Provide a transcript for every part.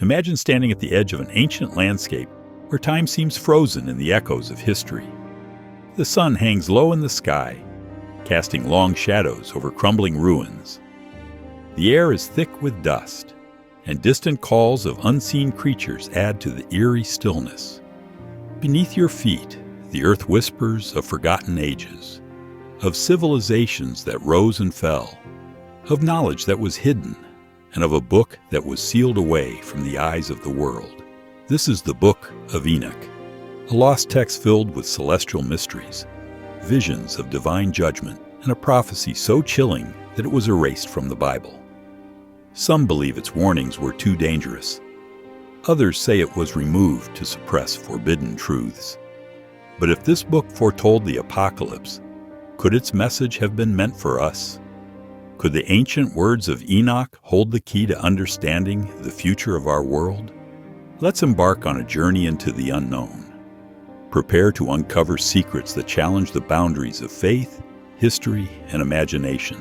Imagine standing at the edge of an ancient landscape where time seems frozen in the echoes of history. The sun hangs low in the sky, casting long shadows over crumbling ruins. The air is thick with dust, and distant calls of unseen creatures add to the eerie stillness. Beneath your feet, the earth whispers of forgotten ages, of civilizations that rose and fell, of knowledge that was hidden, and of a book that was sealed away from the eyes of the world. This is the Book of Enoch, a lost text filled with celestial mysteries, visions of divine judgment, and a prophecy so chilling that it was erased from the Bible. Some believe its warnings were too dangerous. Others say it was removed to suppress forbidden truths. But if this book foretold the apocalypse, could its message have been meant for us? Could the ancient words of Enoch hold the key to understanding the future of our world? Let's embark on a journey into the unknown. Prepare to uncover secrets that challenge the boundaries of faith, history, and imagination.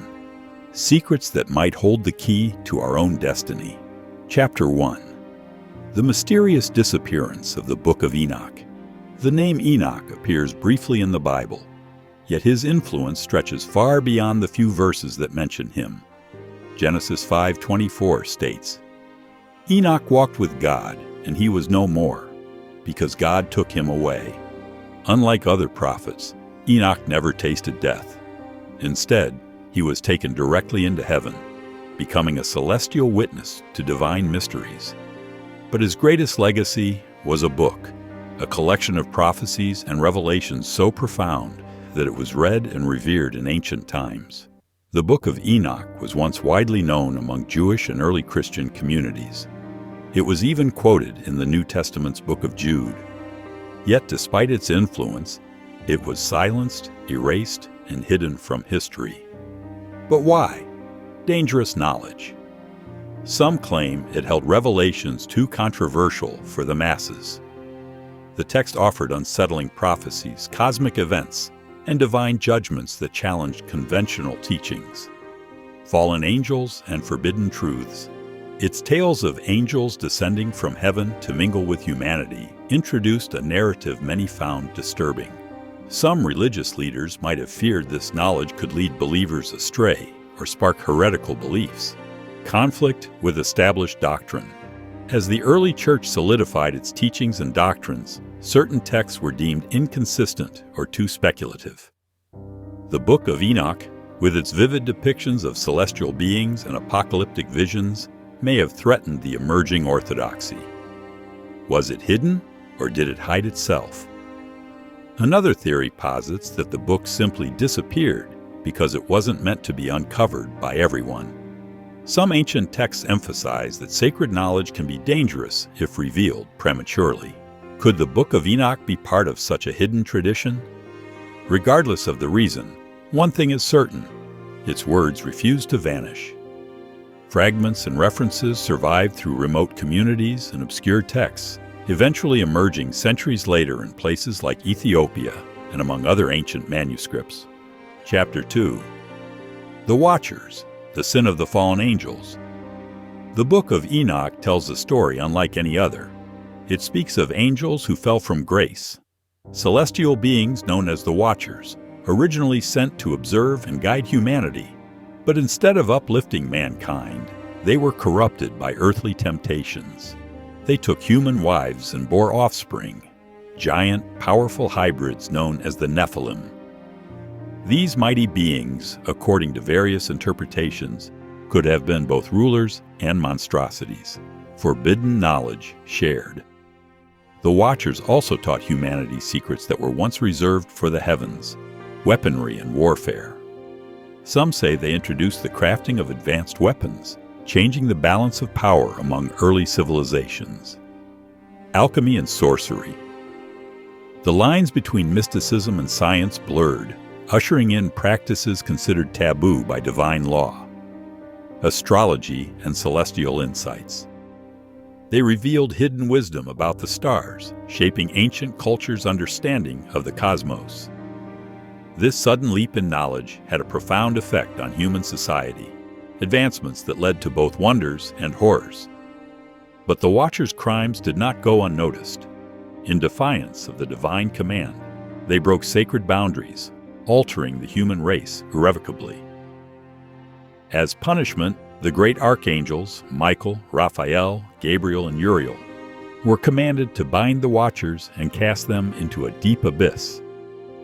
Secrets that might hold the key to our own destiny. Chapter 1. The mysterious disappearance of the Book of Enoch. The name Enoch appears briefly in the Bible, yet his influence stretches far beyond the few verses that mention him. Genesis 5:24 states, "Enoch walked with God, and he was no more, because God took him away." Unlike other prophets, Enoch never tasted death. Instead, he was taken directly into heaven, becoming a celestial witness to divine mysteries. But his greatest legacy was a book, a collection of prophecies and revelations so profound that it was read and revered in ancient times. The Book of Enoch was once widely known among Jewish and early Christian communities. It was even quoted in the New Testament's Book of Jude. Yet despite its influence, it was silenced, erased, and hidden from history. But why? Dangerous knowledge. Some claim it held revelations too controversial for the masses. The text offered unsettling prophecies, cosmic events, and divine judgments that challenged conventional teachings. Fallen angels and forbidden truths. Its tales of angels descending from heaven to mingle with humanity introduced a narrative many found disturbing. Some religious leaders might have feared this knowledge could lead believers astray or spark heretical beliefs. Conflict with established doctrine. As the early church solidified its teachings and doctrines, certain texts were deemed inconsistent or too speculative. The Book of Enoch, with its vivid depictions of celestial beings and apocalyptic visions, may have threatened the emerging orthodoxy. Was it hidden, or did it hide itself? Another theory posits that the book simply disappeared because it wasn't meant to be uncovered by everyone. Some ancient texts emphasize that sacred knowledge can be dangerous if revealed prematurely. Could the Book of Enoch be part of such a hidden tradition? Regardless of the reason, one thing is certain: its words refuse to vanish. Fragments and references survived through remote communities and obscure texts, eventually emerging centuries later in places like Ethiopia and among other ancient manuscripts. Chapter 2. The Watchers, the sin of the fallen angels. The Book of Enoch tells a story unlike any other. It speaks of angels who fell from grace, celestial beings known as the Watchers, originally sent to observe and guide humanity. But instead of uplifting mankind, they were corrupted by earthly temptations. They took human wives and bore offspring, giant, powerful hybrids known as the Nephilim. These mighty beings, according to various interpretations, could have been both rulers and monstrosities, forbidden knowledge shared. The Watchers also taught humanity secrets that were once reserved for the heavens, weaponry and warfare. Some say they introduced the crafting of advanced weapons, changing the balance of power among early civilizations. Alchemy and sorcery. The lines between mysticism and science blurred, ushering in practices considered taboo by divine law. Astrology and celestial insights. They revealed hidden wisdom about the stars, shaping ancient cultures' understanding of the cosmos. This sudden leap in knowledge had a profound effect on human society, advancements that led to both wonders and horrors. But the Watchers' crimes did not go unnoticed. In defiance of the divine command, they broke sacred boundaries, altering the human race irrevocably. As punishment, the great archangels, Michael, Raphael, Gabriel, and Uriel, were commanded to bind the Watchers and cast them into a deep abyss,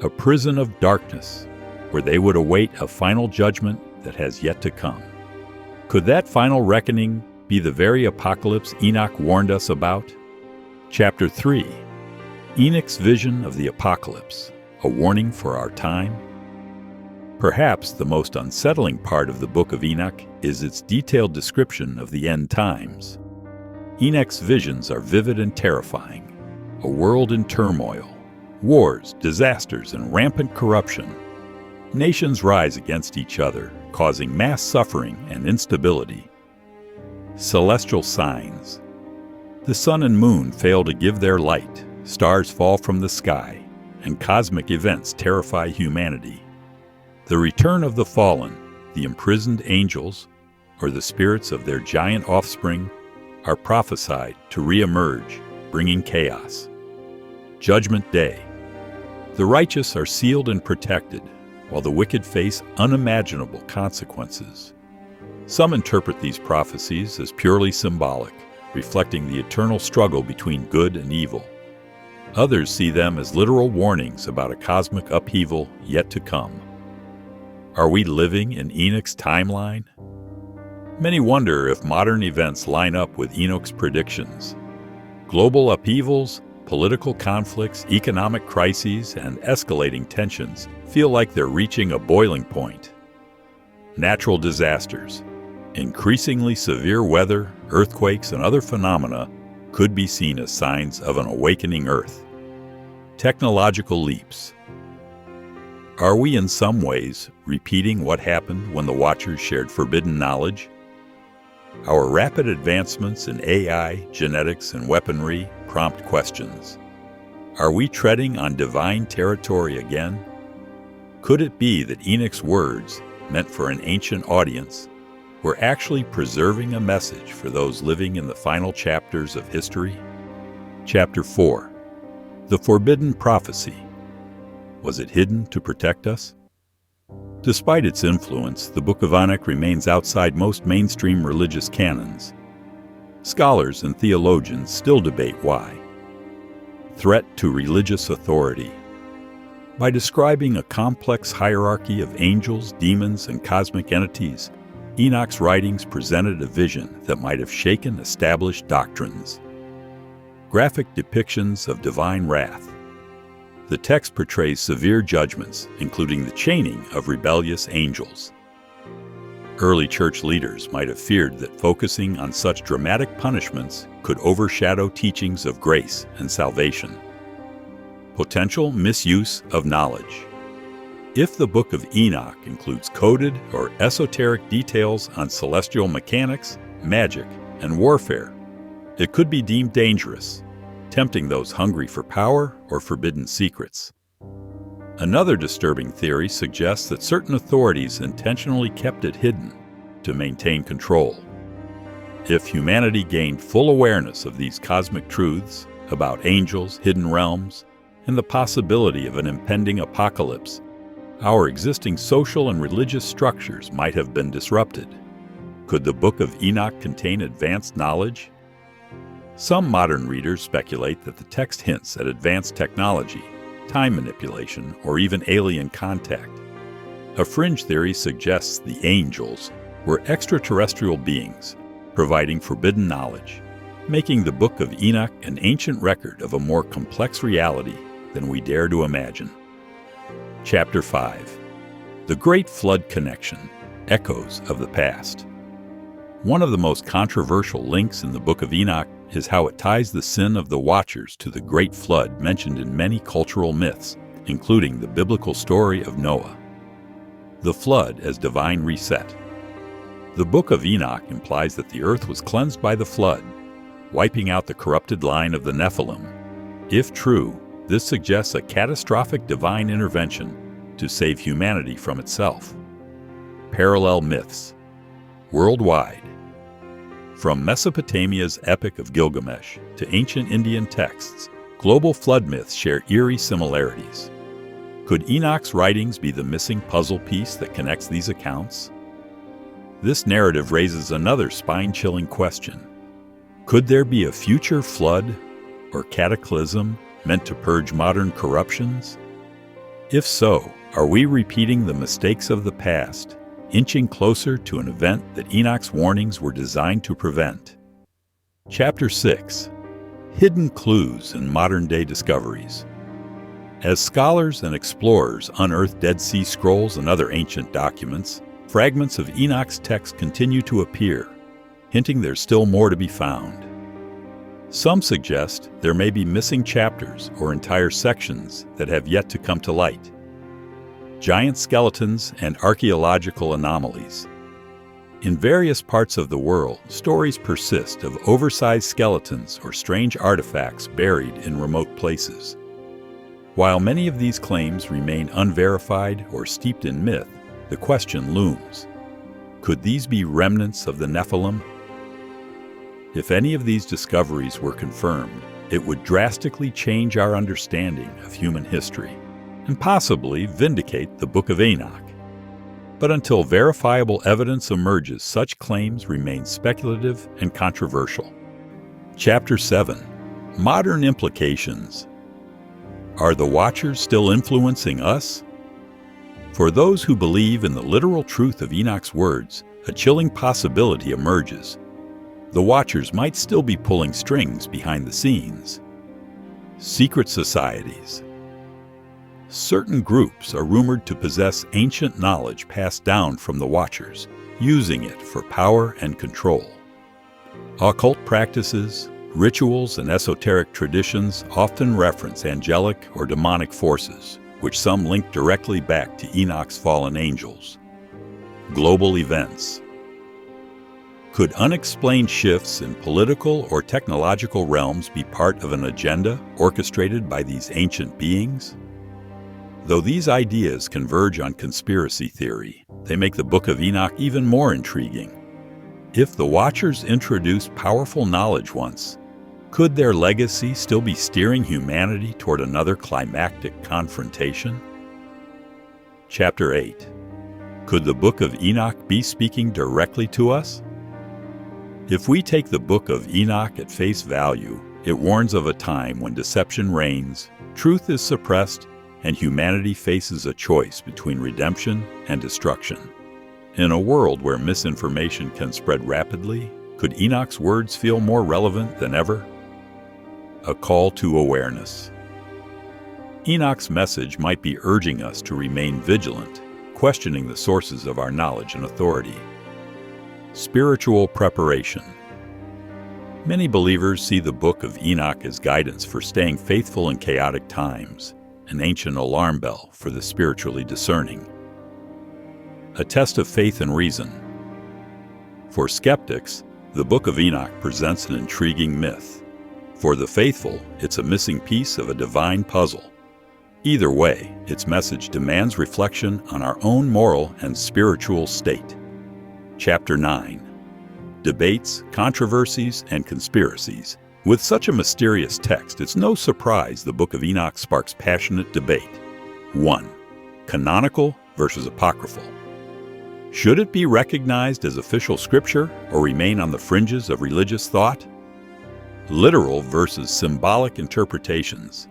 a prison of darkness, where they would await a final judgment that has yet to come. Could that final reckoning be the very apocalypse Enoch warned us about? Chapter 3. Enoch's Vision of the Apocalypse, a warning for our time. Perhaps the most unsettling part of the Book of Enoch is its detailed description of the end times. Enoch's visions are vivid and terrifying, a world in turmoil, wars, disasters, and rampant corruption. Nations rise against each other, causing mass suffering and instability. Celestial signs. The sun and moon fail to give their light, stars fall from the sky, and cosmic events terrify humanity. The return of the fallen, the imprisoned angels, or the spirits of their giant offspring, are prophesied to re-emerge, bringing chaos. Judgment Day. The righteous are sealed and protected, while the wicked face unimaginable consequences. Some interpret these prophecies as purely symbolic, reflecting the eternal struggle between good and evil. Others see them as literal warnings about a cosmic upheaval yet to come. Are we living in Enoch's timeline? Many wonder if modern events line up with Enoch's predictions. Global upheavals, political conflicts, economic crises, and escalating tensions feel like they're reaching a boiling point. Natural disasters, increasingly severe weather, earthquakes, and other phenomena could be seen as signs of an awakening Earth. Technological leaps. Are we in some ways repeating what happened when the Watchers shared forbidden knowledge? Our rapid advancements in AI, genetics, and weaponry prompt questions. Are we treading on divine territory again? Could it be that Enoch's words, meant for an ancient audience, were actually preserving a message for those living in the final chapters of history? Chapter 4. The Forbidden Prophecy. Was it hidden to protect us? Despite its influence, the Book of Enoch remains outside most mainstream religious canons. Scholars and theologians still debate why. Threat to religious authority. By describing a complex hierarchy of angels, demons, and cosmic entities, Enoch's writings presented a vision that might have shaken established doctrines. Graphic depictions of divine wrath. The text portrays severe judgments, including the chaining of rebellious angels. Early church leaders might have feared that focusing on such dramatic punishments could overshadow teachings of grace and salvation. Potential misuse of knowledge. If the Book of Enoch includes coded or esoteric details on celestial mechanics, magic, and warfare, it could be deemed dangerous, tempting those hungry for power or forbidden secrets. Another disturbing theory suggests that certain authorities intentionally kept it hidden to maintain control. If humanity gained full awareness of these cosmic truths about angels, hidden realms, and the possibility of an impending apocalypse, our existing social and religious structures might have been disrupted. Could the Book of Enoch contain advanced knowledge? Some modern readers speculate that the text hints at advanced technology, time manipulation, or even alien contact. A fringe theory suggests the angels were extraterrestrial beings, providing forbidden knowledge, making the Book of Enoch an ancient record of a more complex reality than we dare to imagine. Chapter 5. The Great Flood Connection, Echoes of the Past. One of the most controversial links in the Book of Enoch is how it ties the sin of the Watchers to the Great Flood mentioned in many cultural myths, including the biblical story of Noah. The flood as divine reset. The Book of Enoch implies that the earth was cleansed by the flood, wiping out the corrupted line of the Nephilim. If true, this suggests a catastrophic divine intervention to save humanity from itself. Parallel myths. Worldwide. From Mesopotamia's Epic of Gilgamesh to ancient Indian texts, global flood myths share eerie similarities. Could Enoch's writings be the missing puzzle piece that connects these accounts? This narrative raises another spine-chilling question. Could there be a future flood or cataclysm meant to purge modern corruptions? If so, are we repeating the mistakes of the past, inching closer to an event that Enoch's warnings were designed to prevent? Chapter 6. Hidden Clues in Modern-Day Discoveries. As scholars and explorers unearth Dead Sea Scrolls and other ancient documents, fragments of Enoch's text continue to appear, hinting there's still more to be found. Some suggest there may be missing chapters or entire sections that have yet to come to light. Giant skeletons and archaeological anomalies. In various parts of the world, stories persist of oversized skeletons or strange artifacts buried in remote places. While many of these claims remain unverified or steeped in myth, the question looms: could these be remnants of the Nephilim? If any of these discoveries were confirmed, it would drastically change our understanding of human history and possibly vindicate the Book of Enoch. But until verifiable evidence emerges, such claims remain speculative and controversial. Chapter 7. Modern Implications. Are the Watchers still influencing us? For those who believe in the literal truth of Enoch's words, a chilling possibility emerges. The Watchers might still be pulling strings behind the scenes. Secret societies. Certain groups are rumored to possess ancient knowledge passed down from the Watchers, using it for power and control. Occult practices, rituals, and esoteric traditions often reference angelic or demonic forces, which some link directly back to Enoch's fallen angels. Global events. Could unexplained shifts in political or technological realms be part of an agenda orchestrated by these ancient beings? Though these ideas converge on conspiracy theory, they make the Book of Enoch even more intriguing. If the Watchers introduced powerful knowledge once, could their legacy still be steering humanity toward another climactic confrontation? Chapter 8. Could the Book of Enoch be speaking directly to us? If we take the Book of Enoch at face value, it warns of a time when deception reigns, truth is suppressed, and humanity faces a choice between redemption and destruction. In a world where misinformation can spread rapidly, could Enoch's words feel more relevant than ever? A call to awareness. Enoch's message might be urging us to remain vigilant, questioning the sources of our knowledge and authority. Spiritual preparation. Many believers see the Book of Enoch as guidance for staying faithful in chaotic times, an ancient alarm bell for the spiritually discerning. A test of faith and reason. For skeptics, the Book of Enoch presents an intriguing myth. For the faithful, it's a missing piece of a divine puzzle. Either way, its message demands reflection on our own moral and spiritual state. Chapter 9. Debates, controversies, and conspiracies. With such a mysterious text, it's no surprise the Book of Enoch sparks passionate debate. 1. Canonical versus apocryphal. Should it be recognized as official scripture or remain on the fringes of religious thought? Literal versus symbolic interpretations.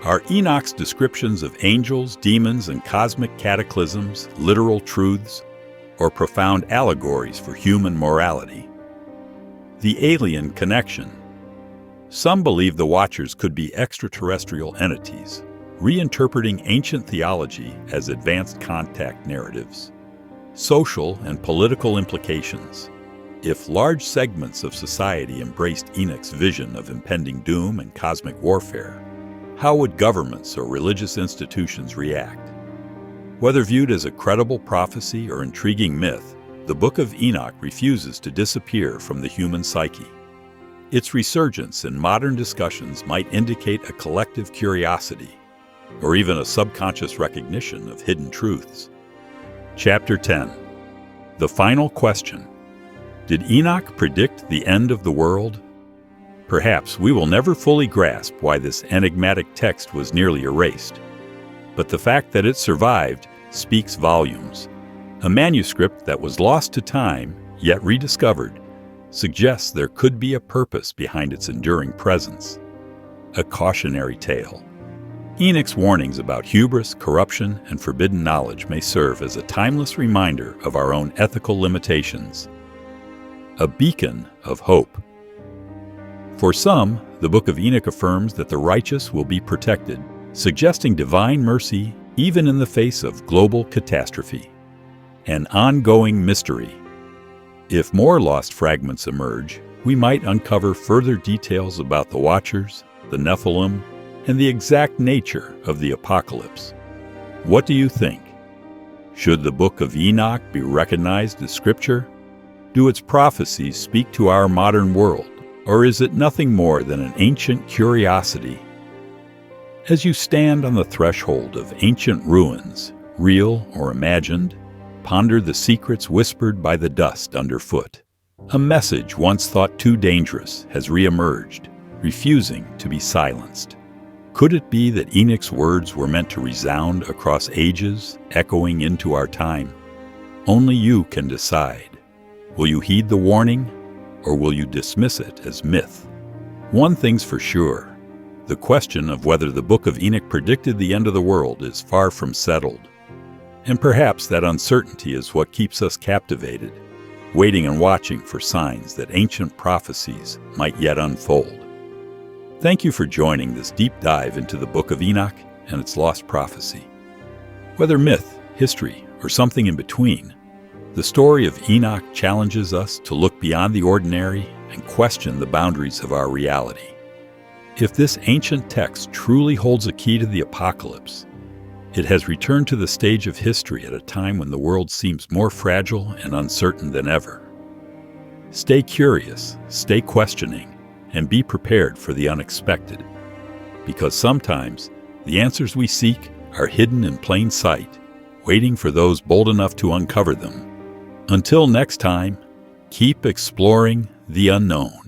Are Enoch's descriptions of angels, demons, and cosmic cataclysms literal truths, or profound allegories for human morality? The alien connection. Some believe the Watchers could be extraterrestrial entities, reinterpreting ancient theology as advanced contact narratives. Social and political implications. If large segments of society embraced Enoch's vision of impending doom and cosmic warfare, how would governments or religious institutions react? Whether viewed as a credible prophecy or intriguing myth, the Book of Enoch refuses to disappear from the human psyche. Its resurgence in modern discussions might indicate a collective curiosity, or even a subconscious recognition of hidden truths. Chapter 10. The Final Question. Did Enoch predict the end of the world? Perhaps we will never fully grasp why this enigmatic text was nearly erased. But the fact that it survived speaks volumes. A manuscript that was lost to time, yet rediscovered, suggests there could be a purpose behind its enduring presence. A cautionary tale. Enoch's warnings about hubris, corruption, and forbidden knowledge may serve as a timeless reminder of our own ethical limitations. A beacon of hope. For some, the Book of Enoch affirms that the righteous will be protected, suggesting divine mercy even in the face of global catastrophe. An ongoing mystery. If more lost fragments emerge, we might uncover further details about the Watchers, the Nephilim, and the exact nature of the apocalypse. What do you think? Should the Book of Enoch be recognized as Scripture? Do its prophecies speak to our modern world, or is it nothing more than an ancient curiosity? As you stand on the threshold of ancient ruins, real or imagined, ponder the secrets whispered by the dust underfoot. A message once thought too dangerous has reemerged, refusing to be silenced. Could it be that Enoch's words were meant to resound across ages, echoing into our time? Only you can decide. Will you heed the warning, or will you dismiss it as myth? One thing's for sure. The question of whether the Book of Enoch predicted the end of the world is far from settled. And perhaps that uncertainty is what keeps us captivated, waiting and watching for signs that ancient prophecies might yet unfold. Thank you for joining this deep dive into the Book of Enoch and its lost prophecy. Whether myth, history, or something in between, the story of Enoch challenges us to look beyond the ordinary and question the boundaries of our reality. If this ancient text truly holds a key to the apocalypse, it has returned to the stage of history at a time when the world seems more fragile and uncertain than ever. Stay curious, stay questioning, and be prepared for the unexpected, because sometimes the answers we seek are hidden in plain sight, waiting for those bold enough to uncover them. Until next time, keep exploring the unknown.